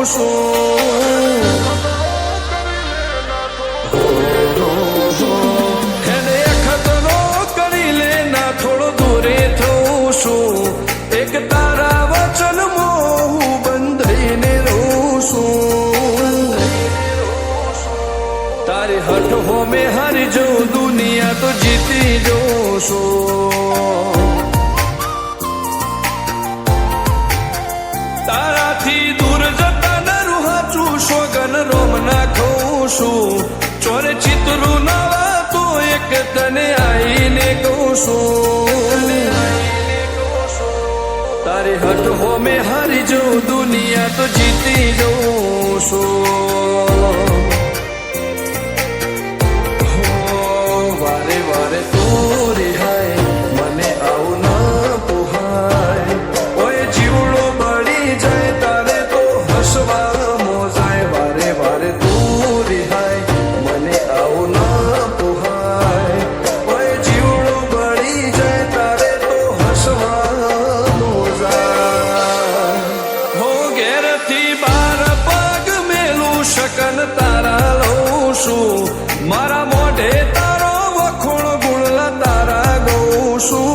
છું એને ખતરો કરી લે ના થોડો દૂરે થઉં છું એક તારા વચનમાં હું બંધાઈને રહું છું તારી હઠ હોમે હારી જઉં દુનિયા તો જીતી જઉં છું તારાથી દૂર જતા નરું હાચું સોગન રોમ નાખું છું ચોરે ચિતરું નવા તો એક તને આઈને કહું છું તારી હઠ હોમે હારી જઉં દુનિયા તો જીતી જઉં છું વારે વારે તું રિહાય મને આવું ના પોહાય ઓય જીવડો બળી જાય તારે તો હસવા મોજાય વારે વારે તું રિહાય મને આવું ના પોહાય ઓય જીવડો બળી જાય તારે તો હસવા મોજાય હો ઘેરથી બાર પગ મેલું શકન તારા લઉં છું મારા મોઢે તારો વખોણ ગુણલા તારા ગઉં છું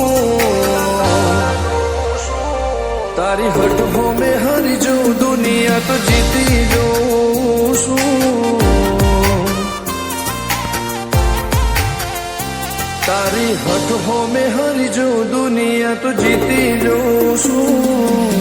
તારી હઠ હોમે હારી જઉં દુનિયા તો જીતી જઉં છું તારી હઠ હોમે હારી જઉં દુનિયા તો જીતી જઉં છું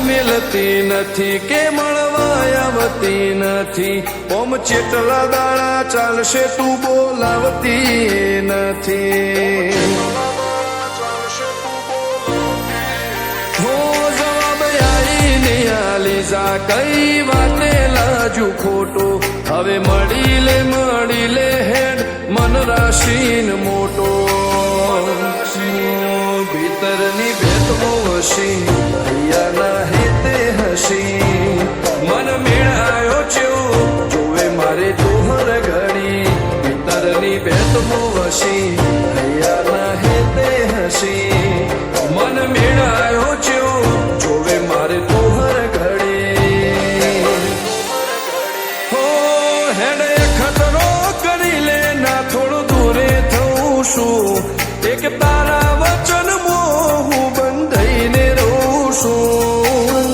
મિલતી નથી કે મળવા આવતી નથી ઓમ ચેટલા દાડા ચાલશે તું બોલાવતી નથી હો જવાબ આઈને આલી જા કઈ વાતે લાજુ ખોટું હવે મળી લે હેડ મન રાશીન મોટો ભીતરની ભેટમો હસી હૈયાના હેતે હસી મન મેળાયો છો જોવે મારે તોહર ઘડી ભીતરની ભેટમો હસી હૈયાના હેતે હસી મન મેળાયો છો જોવે મારે તોહર ઘડી હો હેડે ખતરો કરી લે ના થોડો દૂરે થઉં છું એક તારા વચનમાં હું બંધાઈને રહું છું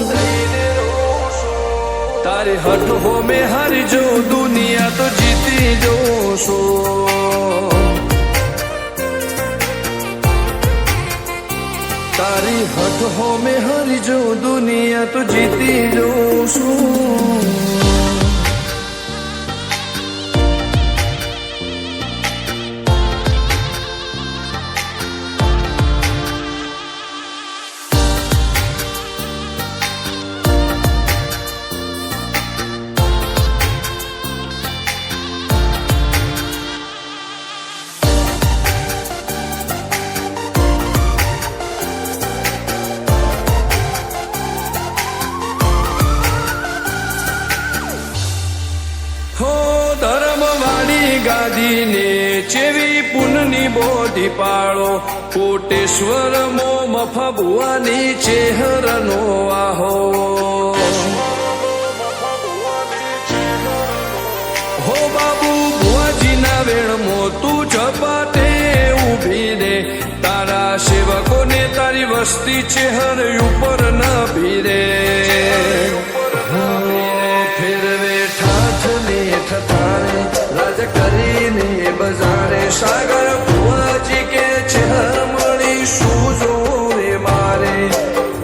તારી હઠ હોમે હારી જઉં દુનિયા તો જીતી જઉં છું તારી હઠ હોમે હારી જઉં દુનિયા તો જીતી જઉં છું ગાદીને ચેવી પુનની બોધી પાળો કોટેશ્વર મો મફા ભુવાની ચેહરનો આહો હો બાબુ ભુવાજીના વેણમો તું ઝપાટે ઊભી રે તારા સેવકોને તારી વસ્તી ચેહર ઉપર ન ભીરે ફેરવે ઠાઠને ઠઠારે રાજ કરીને બજારે સાગર ભુવાજી કે છે મળી શું જોવે મારે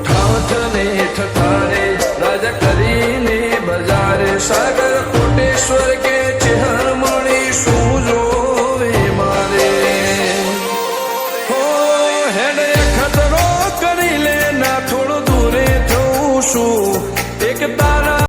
ઠાઠને ઠઠારે રાજ કરીને બજારે સાગર કોટેશ્વર કે છે મળી શું જોવે મારે હો હેડે ખતરો કરી લે ના થોડો દૂરે છું